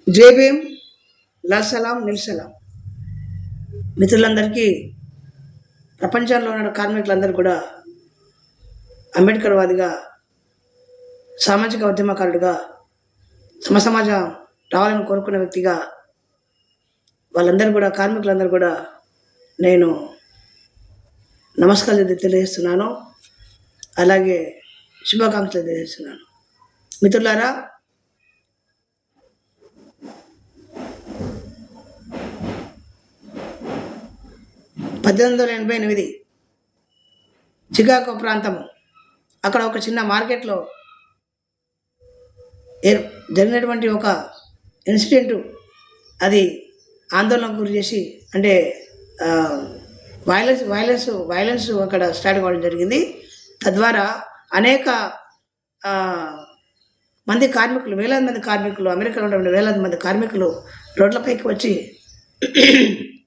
జై భీమ్, లాల్ సలాం, నిల్ సలాం. మిత్రులందరికీ, ప్రపంచంలో ఉన్న కార్మికులందరూ కూడా అంబేద్కర్ వాదిగా, సామాజిక ఉద్యమకారుడిగా, సమసమాజం రావాలని కోరుకున్న వ్యక్తిగా వాళ్ళందరూ కూడా, కార్మికులందరూ కూడా నేను నమస్కారాలు తెలియజేస్తున్నాను. అలాగే శుభాకాంక్షలు తెలియజేస్తున్నాను. మిత్రులారా, పద్దెనిమిది వందల 88 చికాగో ప్రాంతము, అక్కడ ఒక చిన్న మార్కెట్లో జరిగినటువంటి ఒక ఇన్సిడెంటు, అది ఆందోళనకు గురి చేసి, అంటే వైలెన్స్ అక్కడ స్టార్ట్ కావడం జరిగింది. తద్వారా అనేక మంది కార్మికులు, వేలాది మంది కార్మికులు, అమెరికాలో ఉన్నటువంటి వేలాది మంది కార్మికులు రోడ్లపైకి వచ్చి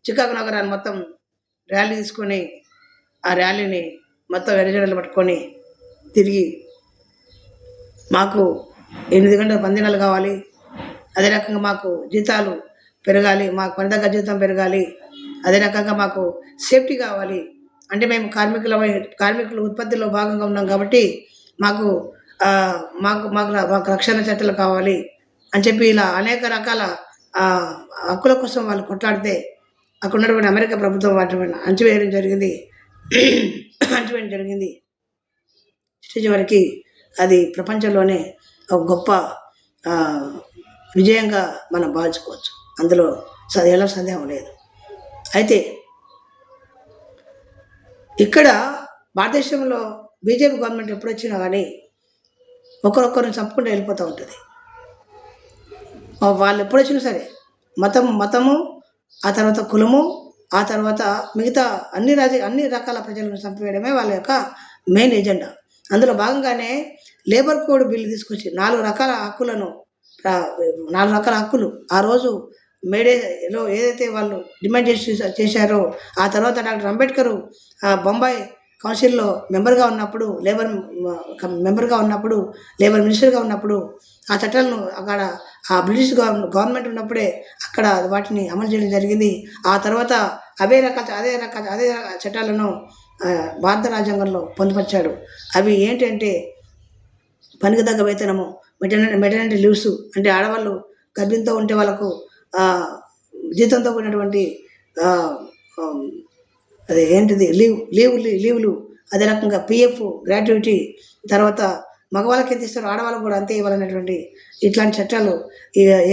చికాగో నగరాన్ని మొత్తం ర్యాలీ తీసుకొని, ఆ ర్యాలీని మొత్తం ఎర్రజెండాలు పట్టుకొని తిరిగి, మాకు 8 గంటల పనిదినాలు కావాలి, అదే రకంగా మాకు జీతాలు పెరగాలి, మాకు పని తగ్గ జీతం పెరగాలి, అదే రకంగా మాకు సేఫ్టీ కావాలి, అంటే మేము కార్మికుల ఉత్పత్తిలో భాగంగా ఉన్నాం కాబట్టి మాకు మాకు మాకు మాకు రక్షణ చట్టాలు కావాలి అని చెప్పి, ఇలా అనేక రకాల హక్కుల కోసం వాళ్ళు కొట్లాడితే, అక్కడ ఉన్నటువంటి అమెరికా ప్రభుత్వం వాటిని అణచివేయడం జరిగింది. చివరికి అది ప్రపంచంలోనే ఒక గొప్ప విజయంగా మనం భావించుకోవచ్చు. అందులో ఎలా సందేహం లేదు. అయితే ఇక్కడ భారతదేశంలో బీజేపీ గవర్నమెంట్ ఎప్పుడు వచ్చినా కానీ ఒకరొకరిని చంపుకుంటూ వెళ్ళిపోతూ ఉంటుంది. వాళ్ళు ఎప్పుడు వచ్చినా సరే మతము, ఆ తర్వాత కులము, ఆ తర్వాత మిగతా అన్ని రకాల ప్రజలను చంపివేయడమే వాళ్ళ యొక్క మెయిన్ ఎజెండా. అందులో భాగంగానే లేబర్ కోడ్ బిల్లు తీసుకొచ్చి 4 రకాల హక్కులు ఆ రోజు మేడేలో ఏదైతే వాళ్ళు డిమాండ్ చేశారో, ఆ తర్వాత డాక్టర్ అంబేద్కర్ బొంబాయి కౌన్సిల్లో మెంబర్గా ఉన్నప్పుడు, లేబర్ మినిస్టర్గా ఉన్నప్పుడు ఆ చట్టాలను అక్కడ ఆ బ్రిటిష్ గవర్నమెంట్ ఉన్నప్పుడే అక్కడ వాటిని అమలు చేయడం జరిగింది. ఆ తర్వాత అదే చట్టాలను భారత రాజ్యాంగంలో పొందుపరిచాడు. అవి ఏంటంటే, పనికి తగ్గ వేతనము, మెటర్నిటీ లీవ్స్, అంటే ఆడవాళ్ళు గర్భిణితో ఉంటే వాళ్ళకు జీతంతో కూడినటువంటి అదే ఏంటిది లీవులు, అదే రకంగా పిఎఫ్, గ్రాట్యుటీ, తర్వాత మగవాళ్ళకి ఎంత ఇస్తారో ఆడవాళ్ళకు కూడా అంతే ఇవ్వాలనేటువంటి ఇట్లాంటి చట్టాలు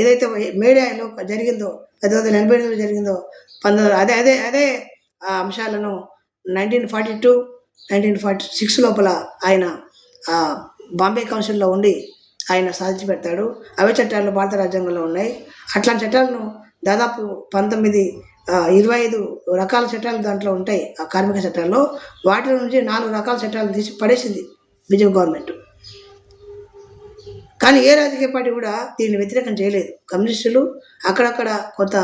ఏదైతే మేడియాలో జరిగిందో, 1988 జరిగిందో, అదే ఆ అంశాలను 1942, 1946 లోపల ఆయన బాంబే కౌన్సిల్లో ఉండి ఆయన సాధించి పెడతాడు. అవే చట్టాలు భారత రాజ్యాంగంలో ఉన్నాయి. అట్లాంటి చట్టాలను దాదాపు 25 రకాల చట్టాలు దాంట్లో ఉంటాయి ఆ కార్మిక చట్టాల్లో. వాటి నుంచి 4 రకాల చట్టాలను తీసి పడేసింది బీజేపీ గవర్నమెంట్. కానీ ఏ రాజకీయ పార్టీ కూడా దీన్ని వ్యతిరేకం చేయలేదు. కమ్యూనిస్టులు, అక్కడక్కడ కొంత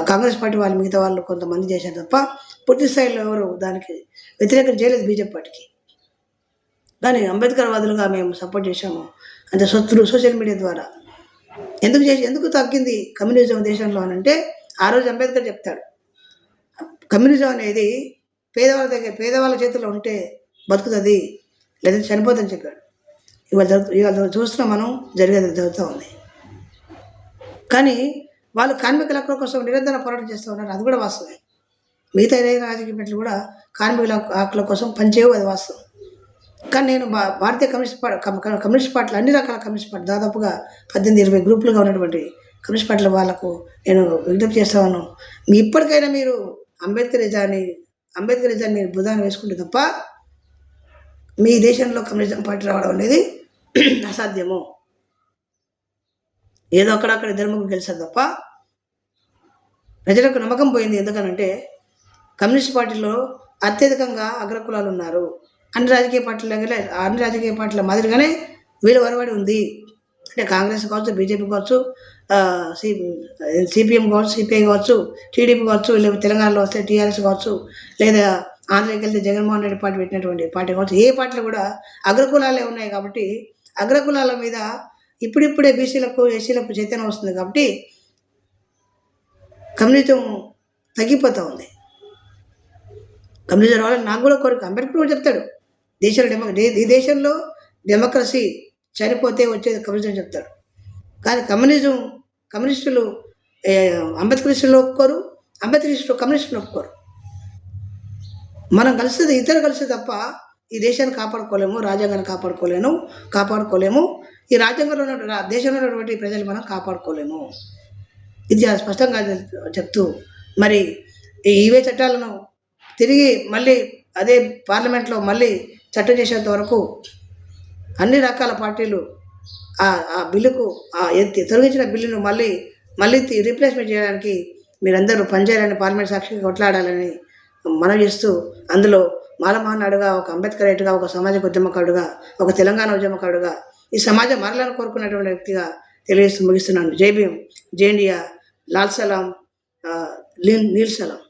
కాంగ్రెస్ పార్టీ వాళ్ళు, మిగతా వాళ్ళు కొంతమంది చేశారు తప్ప పూర్తి స్థాయిలో ఎవరు దానికి వ్యతిరేకం చేయలేదు బీజేపీ పార్టీకి. కానీ అంబేద్కర్ వాదులుగా మేము సపోర్ట్ చేశాము. అంటే సోషల్ మీడియా ద్వారా ఎందుకు తగ్గింది కమ్యూనిజం దేశంలో అని అంటే, ఆ రోజు అంబేద్కర్ చెప్తాడు, కమ్యూనిజం అనేది పేదవాళ్ళ చేతుల్లో ఉంటే బతుకుతుంది, లేదా చనిపోతుందని చెప్పాడు. ఇవాళ చూస్తున్నాం మనం, జరిగేది జరుగుతూ ఉంది. కానీ వాళ్ళు కార్మికుల హక్కుల కోసం నిరంతరం పోరాటం చేస్తూ ఉన్నారు, అది కూడా వాస్తవమే. మిగతా ఏదైనా రాజకీయ పార్టీలు కూడా కార్మికుల హక్కుల కోసం పనిచేయవు, అది వాస్తవం. కానీ నేను భారతీయ కమ్యూనిస్ట్ పార్టీలు, అన్ని రకాల కమ్యూనిస్ట్ పార్టీ, దాదాపుగా 18-20 గ్రూపులుగా ఉన్నటువంటి కమ్యూనిస్ట్ పార్టీల వాళ్ళకు నేను విజ్ఞప్తి చేస్తాను, ఇప్పటికైనా మీరు అంబేద్కరిజాన్ని మీరు బుధాన్ని వేసుకుంటే తప్ప మీ దేశంలో కమ్యూనిజం పార్టీ రావడం అనేది అసాధ్యము. ఏదో అక్కడక్కడ ఇద్దరు ముగ్గురు గెలిచారు తప్ప ప్రజలకు నమ్మకం పోయింది. ఎందుకనంటే కమ్యూనిస్ట్ పార్టీలో అత్యధికంగా అగ్రకులాలు ఉన్నారు. అన్ని రాజకీయ పార్టీల మాదిరిగానే వీళ్ళు వరవడి ఉంది. అంటే కాంగ్రెస్ కావచ్చు, బీజేపీ కావచ్చు, సిపిఎం కావచ్చు, సిపిఐ కావచ్చు, టీడీపీ కావచ్చు, లేదా తెలంగాణలో వస్తే టీఆర్ఎస్ కావచ్చు, లేదా ఆంధ్రకి వెళ్తే జగన్మోహన్ రెడ్డి పార్టీ పెట్టినటువంటి పార్టీ కావచ్చు, ఏ పార్టీలు కూడా అగ్రకులాలే ఉన్నాయి. కాబట్టి అగ్రకులాల మీద ఇప్పుడిప్పుడే బీసీలకు ఎస్సీలకు చైతన్యం వస్తుంది కాబట్టి కమ్యూనిజం తగ్గిపోతూ ఉంది. కమ్యూనిజం రావాలని నాకు కూడా కోరిక. అంబేద్కర్ కూడా చెప్తాడు, దేశంలో ఈ దేశంలో డెమోక్రసీ చనిపోతే వచ్చేది కమ్యూనిజం చెప్తాడు. కానీ కమ్యూనిస్టులు అంబేద్కరిస్టులు ఒప్పుకోరు, అంబేద్కరిస్టులు కమ్యూనిస్టులు ఒప్పుకోరు. మనం కలిసేది ఇద్దరు కలిసి తప్ప ఈ దేశాన్ని కాపాడుకోలేము, రాజ్యాంగాన్ని కాపాడుకోలేము. ఈ రాజ్యాంగంలో దేశంలో ఉన్నటువంటి ప్రజలు మనం కాపాడుకోలేము. ఇది స్పష్టంగా చెప్తూ మరి ఇవే చట్టాలను తిరిగి మళ్ళీ అదే పార్లమెంట్లో మళ్ళీ చట్టం చేసేంత వరకు అన్ని రకాల పార్టీలు ఆ బిల్లుకు తొలగించిన బిల్లును మళ్ళీ రీప్లేస్మెంట్ చేయడానికి మీరందరూ పనిచేయాలని, పార్లమెంట్ సాక్షిగా కొట్లాడాలని మనం చేస్తూ, అందులో మాలమహనాడుగా, ఒక అంబేద్కరేట్గా, ఒక సామాజిక ఉద్యమకారుడుగా, ఒక తెలంగాణ ఉద్యమకారుడుగా, ఈ సమాజం మరలను కోరుకున్నటువంటి వ్యక్తిగా తెలియజేస్తూ ముగిస్తున్నాను. జై భీమ్, జై ఇండియా, లాల్ సలాం, నీల్ సలాం.